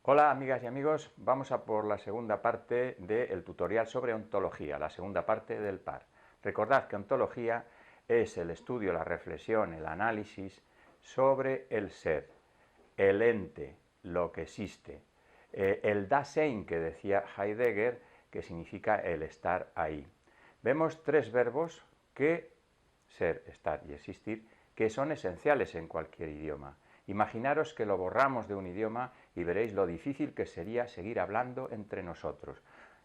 Hola amigas y amigos, vamos a por la segunda parte del tutorial sobre ontología, la segunda parte del par. Recordad que ontología es el estudio, la reflexión, el análisis sobre el ser, el ente, lo que existe, el Dasein que decía Heidegger, que significa el estar ahí. Vemos tres verbos que, ser, estar y existir, que son esenciales en cualquier idioma. Imaginaros que lo borramos de un idioma y veréis lo difícil que sería seguir hablando entre nosotros.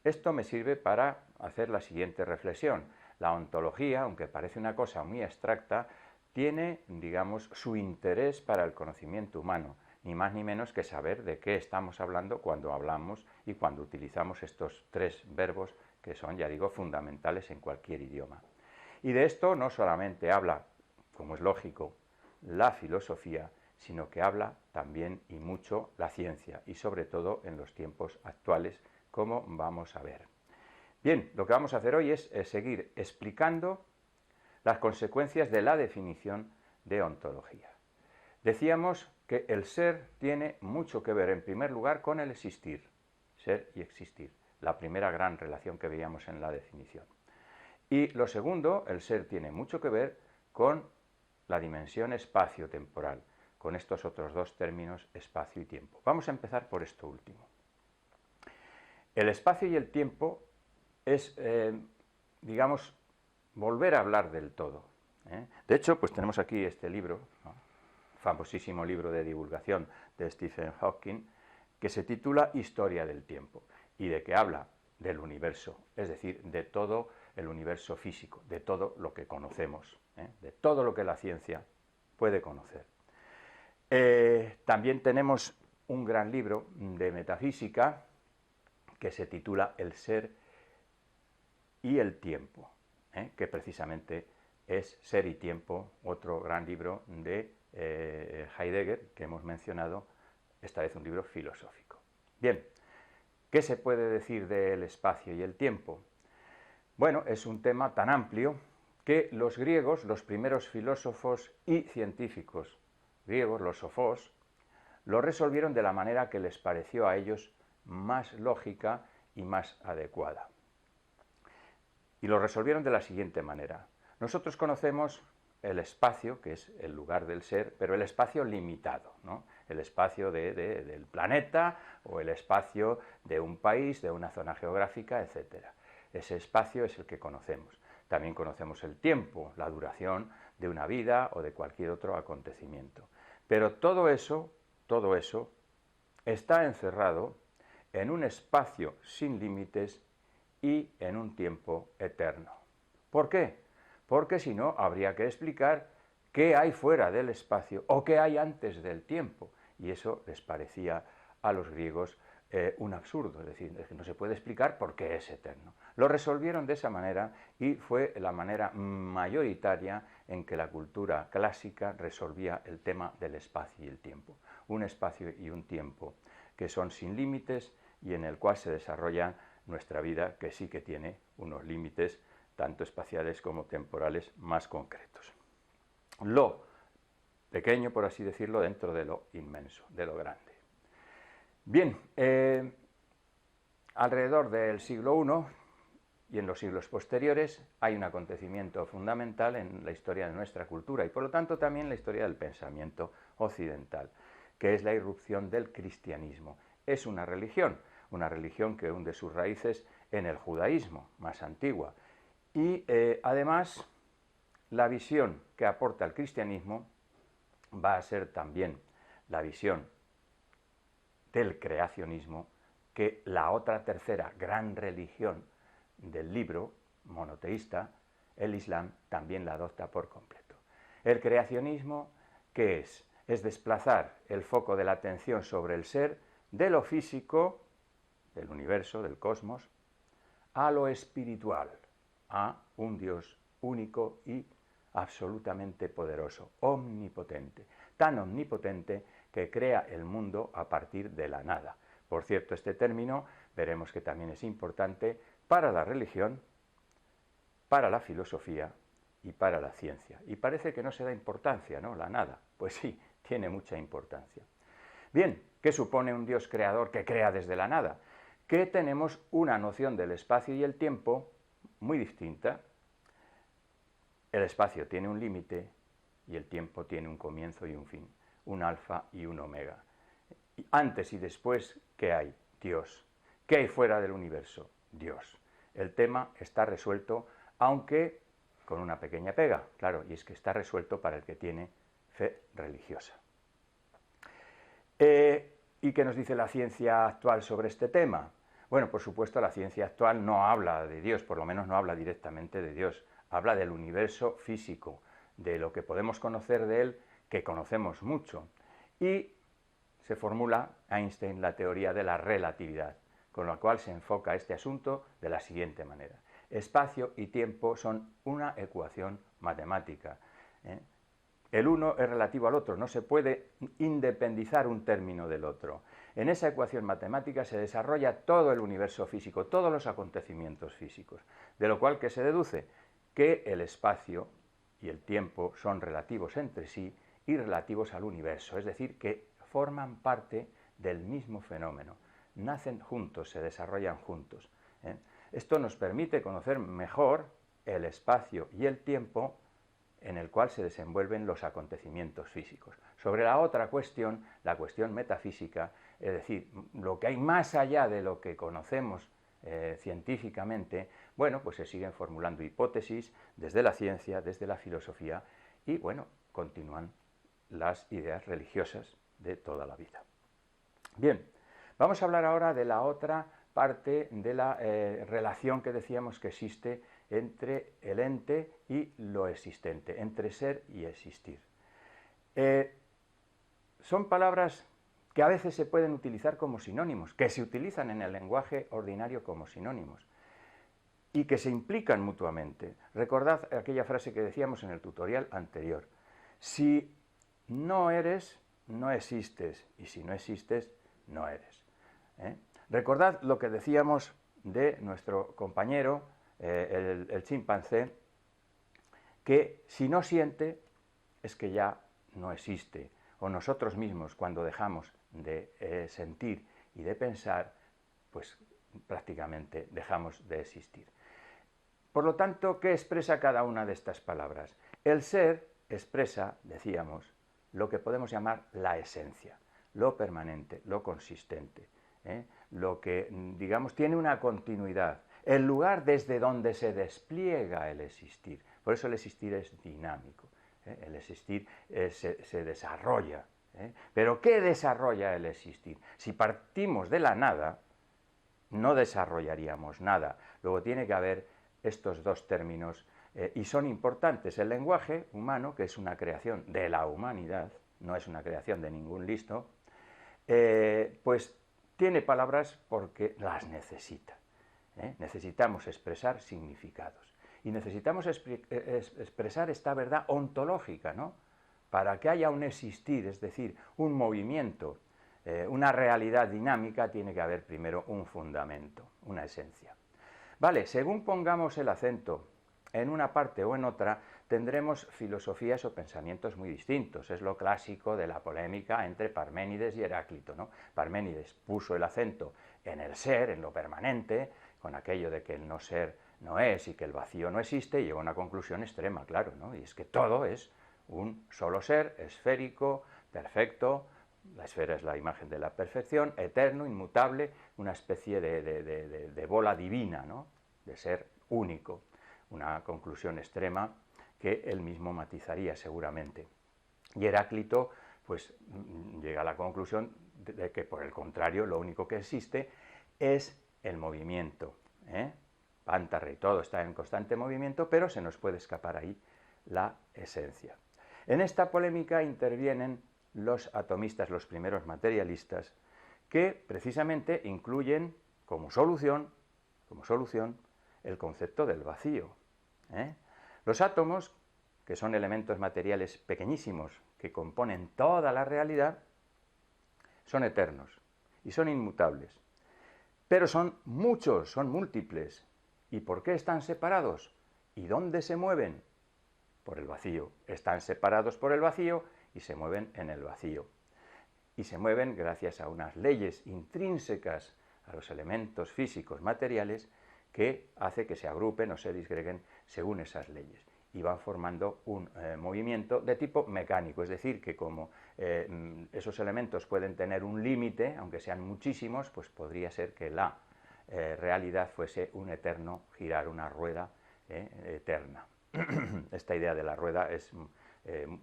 Esto me sirve para hacer la siguiente reflexión. La ontología, aunque parece una cosa muy abstracta, tiene, digamos, su interés para el conocimiento humano, ni más ni menos que saber de qué estamos hablando cuando hablamos y cuando utilizamos estos tres verbos que son, ya digo, fundamentales en cualquier idioma. Y de esto no solamente habla, como es lógico, la filosofía, sino que habla también y mucho la ciencia, y sobre todo en los tiempos actuales, como vamos a ver. Bien, lo que vamos a hacer hoy es seguir explicando las consecuencias de la definición de ontología. Decíamos que el ser tiene mucho que ver, en primer lugar, con el existir, ser y existir, la primera gran relación que veíamos en la definición. Y lo segundo, el ser tiene mucho que ver con la dimensión espacio-temporal, con estos otros dos términos, espacio y tiempo. Vamos a empezar por esto último. El espacio y el tiempo es, digamos, volver a hablar del todo. De hecho, pues tenemos aquí este libro, ¿no? Famosísimo libro de divulgación de Stephen Hawking, que se titula Historia del tiempo, y de que habla del universo, es decir, de todo el universo físico, de todo lo que conocemos, de todo lo que la ciencia puede conocer. También tenemos un gran libro de metafísica que se titula El ser y el tiempo, que precisamente es Ser y tiempo, otro gran libro de Heidegger que hemos mencionado, esta vez un libro filosófico. Bien, ¿qué se puede decir del espacio y el tiempo? Bueno, es un tema tan amplio que los griegos, los primeros filósofos y científicos griegos, los sofós, lo resolvieron de la manera que les pareció a ellos más lógica y más adecuada. Y lo resolvieron de la siguiente manera. Nosotros conocemos el espacio, que es el lugar del ser, pero el espacio limitado, ¿no? El espacio del planeta o el espacio de un país, de una zona geográfica, etc. Ese espacio es el que conocemos. También conocemos el tiempo, la duración de una vida o de cualquier otro acontecimiento. Pero todo eso está encerrado en un espacio sin límites y en un tiempo eterno. ¿Por qué? Porque si no, habría que explicar qué hay fuera del espacio o qué hay antes del tiempo. Y eso les parecía a los griegos un absurdo, es decir, que no se puede explicar por qué es eterno. Lo resolvieron de esa manera y fue la manera mayoritaria en que la cultura clásica resolvía el tema del espacio y el tiempo. Un espacio y un tiempo que son sin límites y en el cual se desarrolla nuestra vida, que sí que tiene unos límites tanto espaciales como temporales más concretos. Lo pequeño, por así decirlo, dentro de lo inmenso, de lo grande. Bien, alrededor del siglo I y en los siglos posteriores hay un acontecimiento fundamental en la historia de nuestra cultura y por lo tanto también en la historia del pensamiento occidental, que es la irrupción del cristianismo. Es una religión que hunde sus raíces en el judaísmo, más antigua, y además la visión que aporta el cristianismo va a ser también la visión del creacionismo que la otra tercera gran religión del libro monoteísta, el Islam, también la adopta por completo. El creacionismo, ¿qué es? Es desplazar el foco de la atención sobre el ser de lo físico, del universo, del cosmos, a lo espiritual, a un Dios único y absolutamente poderoso, omnipotente, tan omnipotente que crea el mundo a partir de la nada. Por cierto, este término veremos que también es importante para la religión, para la filosofía y para la ciencia. Y parece que no se da importancia, ¿no? La nada. Pues sí, tiene mucha importancia. Bien, ¿qué supone un Dios creador que crea desde la nada? Que tenemos una noción del espacio y el tiempo muy distinta. El espacio tiene un límite y el tiempo tiene un comienzo y un fin, un alfa y un omega. Antes y después, ¿qué hay? Dios. ¿Qué hay fuera del universo? Dios. El tema está resuelto, aunque con una pequeña pega, claro, y es que está resuelto para el que tiene fe religiosa. ¿Y qué nos dice la ciencia actual sobre este tema? Bueno, por supuesto, la ciencia actual no habla de Dios, por lo menos no habla directamente de Dios, habla del universo físico, de lo que podemos conocer de él, que conocemos mucho. Y se formula Einstein la teoría de la relatividad, con la cual se enfoca este asunto de la siguiente manera. Espacio y tiempo son una ecuación matemática. El uno es relativo al otro, no se puede independizar un término del otro. En esa ecuación matemática se desarrolla todo el universo físico, todos los acontecimientos físicos, de lo cual que se deduce que el espacio y el tiempo son relativos entre sí y relativos al universo, es decir, que forman parte del mismo fenómeno, nacen juntos, se desarrollan juntos. Esto nos permite conocer mejor el espacio y el tiempo en el cual se desenvuelven los acontecimientos físicos. Sobre la otra cuestión, la cuestión metafísica, es decir, lo que hay más allá de lo que conocemos científicamente, bueno, pues se siguen formulando hipótesis desde la ciencia, desde la filosofía y, bueno, continúan las ideas religiosas de toda la vida. Bien, vamos a hablar ahora de la otra parte de la relación que decíamos que existe entre el ente y lo existente, entre ser y existir. Son palabras que a veces se pueden utilizar como sinónimos, que se utilizan en el lenguaje ordinario como sinónimos y que se implican mutuamente. Recordad aquella frase que decíamos en el tutorial anterior. Si no eres, no existes, y si no existes, no eres. Recordad lo que decíamos de nuestro compañero, el chimpancé, que si no siente es que ya no existe, o nosotros mismos cuando dejamos de sentir y de pensar, pues prácticamente dejamos de existir. Por lo tanto, ¿qué expresa cada una de estas palabras? El ser expresa, decíamos, lo que podemos llamar la esencia, lo permanente, lo consistente, lo que, digamos, tiene una continuidad, el lugar desde donde se despliega el existir. Por eso el existir es dinámico, el existir se desarrolla. Pero ¿qué desarrolla el existir? Si partimos de la nada, no desarrollaríamos nada. Luego tiene que haber estos dos términos y son importantes. El lenguaje humano, que es una creación de la humanidad, no es una creación de ningún listo, pues tiene palabras porque las necesita. Necesitamos expresar significados y necesitamos expresar esta verdad ontológica, ¿no? Para que haya un existir, es decir, un movimiento, una realidad dinámica, tiene que haber primero un fundamento, una esencia. Vale, según pongamos el acento en una parte o en otra, tendremos filosofías o pensamientos muy distintos. Es lo clásico de la polémica entre Parménides y Heráclito, ¿no? Parménides puso el acento en el ser, en lo permanente, con aquello de que el no ser no es y que el vacío no existe, y llegó a una conclusión extrema, claro, ¿no? Y es que todo es un solo ser, esférico, perfecto. La esfera es la imagen de la perfección, eterno, inmutable, una especie de bola divina, ¿no? De ser único. Una conclusión extrema que él mismo matizaría seguramente. Y Heráclito pues llega a la conclusión de que, por el contrario, lo único que existe es el movimiento. Pántarre y todo está en constante movimiento, pero se nos puede escapar ahí la esencia. En esta polémica intervienen los atomistas, los primeros materialistas, que precisamente incluyen como solución el concepto del vacío. Los átomos, que son elementos materiales pequeñísimos que componen toda la realidad, son eternos y son inmutables. Pero son muchos, son múltiples. ¿Y por qué están separados? ¿Y dónde se mueven? Por el vacío. Están separados por el vacío y se mueven en el vacío. y se mueven gracias a unas leyes intrínsecas a los elementos físicos materiales que hace que se agrupen o se disgreguen según esas leyes y van formando un movimiento de tipo mecánico, es decir, que como esos elementos pueden tener un límite, aunque sean muchísimos, pues podría ser que la realidad fuese un eterno girar, una rueda eterna. Esta idea de la rueda es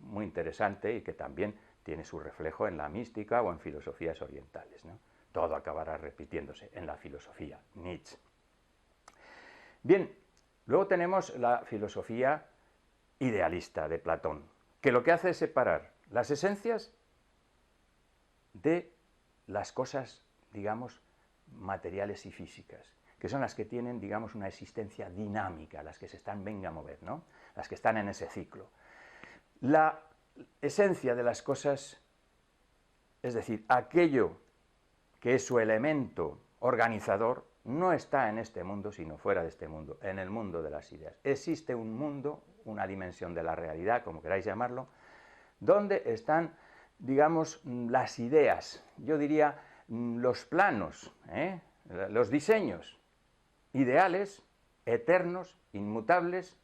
muy interesante y que también tiene su reflejo en la mística o en filosofías orientales, ¿no? Todo acabará repitiéndose en la filosofía, Nietzsche. Bien, luego tenemos la filosofía idealista de Platón, que lo que hace es separar las esencias de las cosas, digamos, materiales y físicas, que son las que tienen, digamos, una existencia dinámica, las que se están, venga a mover, ¿no? Las que están en ese ciclo. La esencia de las cosas, es decir, aquello que es su elemento organizador, no está en este mundo, sino fuera de este mundo, en el mundo de las ideas. Existe un mundo, una dimensión de la realidad, como queráis llamarlo, donde están, digamos, las ideas, yo diría, los planos, los diseños ideales, eternos, inmutables,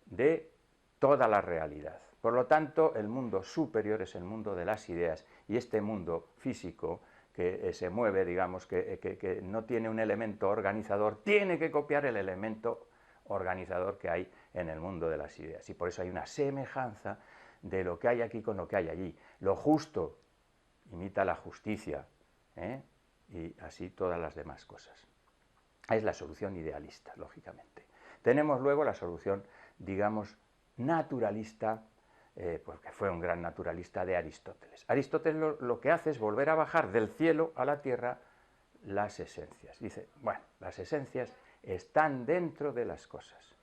de toda la realidad. Por lo tanto, el mundo superior es el mundo de las ideas y este mundo físico que se mueve, digamos, que no tiene un elemento organizador, tiene que copiar el elemento organizador que hay en el mundo de las ideas. Y por eso hay una semejanza de lo que hay aquí con lo que hay allí. Lo justo imita la justicia, y así todas las demás cosas. Es la solución idealista, lógicamente. Tenemos luego la solución, digamos, naturalista, porque fue un gran naturalista, de Aristóteles. Aristóteles lo que hace es volver a bajar del cielo a la tierra las esencias. Dice, bueno, las esencias están dentro de las cosas,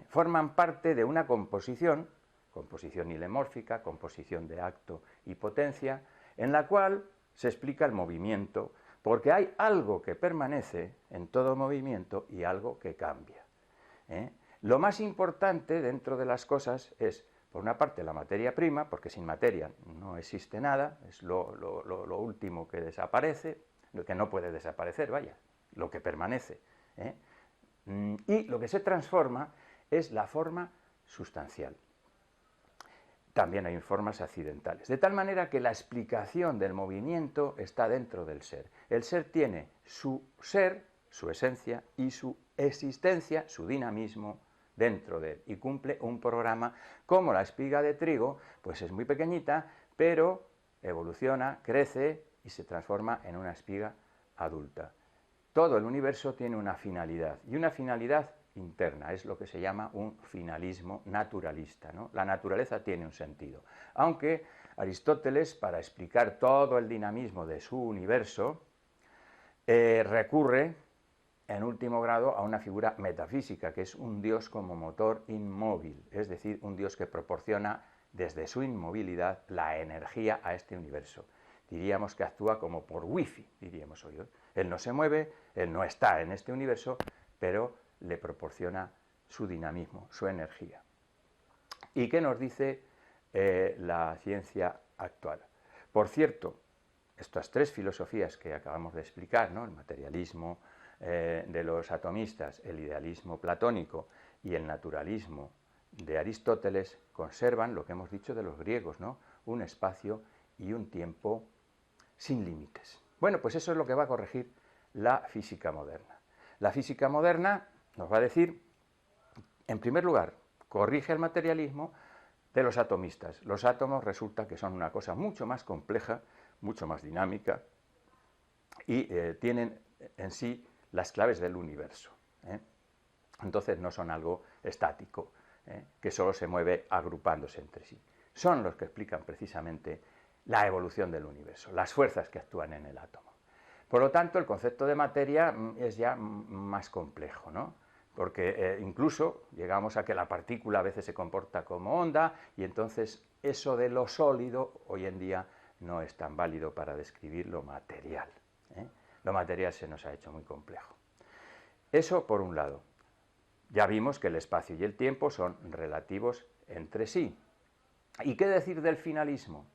forman parte de una composición ilemórfica, composición de acto y potencia, en la cual se explica el movimiento, porque hay algo que permanece en todo movimiento y algo que cambia. Lo más importante dentro de las cosas es, por una parte, la materia prima, porque sin materia no existe nada, es lo último que desaparece, lo que no puede desaparecer, vaya, lo que permanece. Y lo que se transforma es la forma sustancial. También hay formas accidentales, de tal manera que la explicación del movimiento está dentro del ser. El ser tiene su ser, su esencia y su existencia, su dinamismo dentro de él, y cumple un programa como la espiga de trigo, pues es muy pequeñita, pero evoluciona, crece y se transforma en una espiga adulta. Todo el universo tiene una finalidad, y una finalidad interna, es lo que se llama un finalismo naturalista, ¿no? La naturaleza tiene un sentido, aunque Aristóteles, para explicar todo el dinamismo de su universo, recurre en último grado a una figura metafísica, que es un Dios como motor inmóvil, es decir, un Dios que proporciona desde su inmovilidad la energía a este universo. Diríamos que actúa como por wifi, diríamos hoy. Él no se mueve, él no está en este universo, pero le proporciona su dinamismo, su energía. ¿Y qué nos dice la ciencia actual? Por cierto, estas tres filosofías que acabamos de explicar, ¿no? El materialismo de los atomistas, el idealismo platónico y el naturalismo de Aristóteles, conservan lo que hemos dicho de los griegos, ¿no? Un espacio y un tiempo sin límites. Bueno, pues eso es lo que va a corregir la física moderna. La física moderna nos va a decir, en primer lugar, corrige el materialismo de los atomistas. Los átomos resulta que son una cosa mucho más compleja, mucho más dinámica, y tienen en sí las claves del universo. Entonces no son algo estático, que solo se mueve agrupándose entre sí. Son los que explican precisamente la evolución del universo, las fuerzas que actúan en el átomo. Por lo tanto, el concepto de materia es ya más complejo, ¿no? Porque incluso llegamos a que la partícula a veces se comporta como onda, y entonces eso de lo sólido hoy en día no es tan válido para describir lo material. Lo material se nos ha hecho muy complejo. Eso por un lado. Ya vimos que el espacio y el tiempo son relativos entre sí. ¿Y qué decir del finalismo?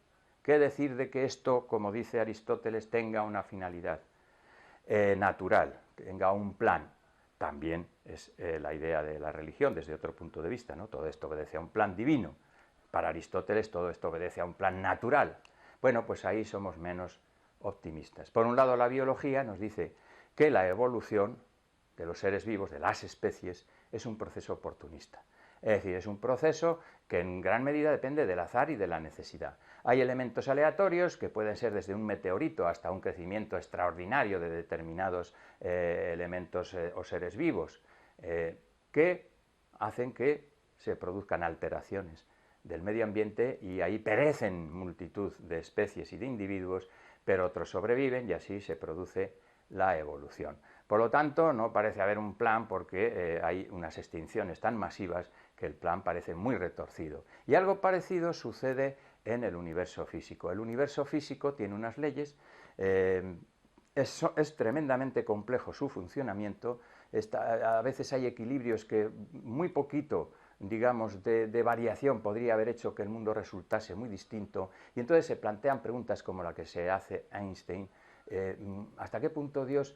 ¿Qué decir de que esto, como dice Aristóteles, tenga una finalidad natural, tenga un plan? También es la idea de la religión desde otro punto de vista, ¿no? Todo esto obedece a un plan divino. Para Aristóteles todo esto obedece a un plan natural. Bueno, pues ahí somos menos optimistas. Por un lado, la biología nos dice que la evolución de los seres vivos, de las especies, es un proceso oportunista. Es decir, es un proceso que en gran medida depende del azar y de la necesidad. Hay elementos aleatorios que pueden ser desde un meteorito hasta un crecimiento extraordinario de determinados elementos o seres vivos que hacen que se produzcan alteraciones del medio ambiente y ahí perecen multitud de especies y de individuos, pero otros sobreviven y así se produce la evolución. Por lo tanto, no parece haber un plan porque hay unas extinciones tan masivas que el plan parece muy retorcido. Y algo parecido sucede en el universo físico. El universo físico tiene unas leyes, es tremendamente complejo su funcionamiento, a veces hay equilibrios que muy poquito, digamos, de variación podría haber hecho que el mundo resultase muy distinto, y entonces se plantean preguntas como la que se hace Einstein, ¿hasta qué punto Dios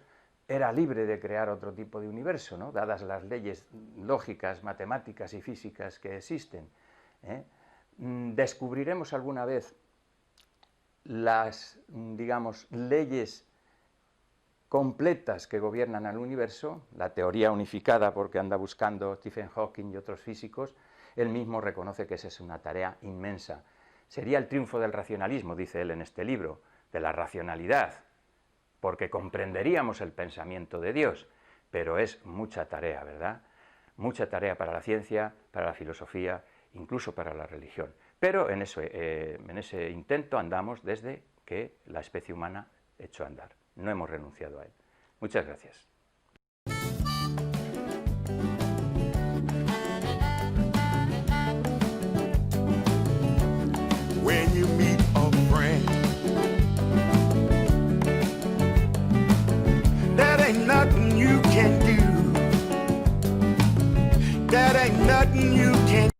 era libre de crear otro tipo de universo, ¿no? Dadas las leyes lógicas, matemáticas y físicas que existen? ¿Descubriremos alguna vez las, digamos, leyes completas que gobiernan al universo? La teoría unificada, porque anda buscando Stephen Hawking y otros físicos, él mismo reconoce que esa es una tarea inmensa. Sería el triunfo del racionalismo, dice él en este libro, de la racionalidad, porque comprenderíamos el pensamiento de Dios, pero es mucha tarea, ¿verdad? Mucha tarea para la ciencia, para la filosofía, incluso para la religión. Pero en ese intento andamos desde que la especie humana echó a andar. No hemos renunciado a él. Muchas gracias. When you meet a friend, that ain't nothing you can do. That ain't nothing you can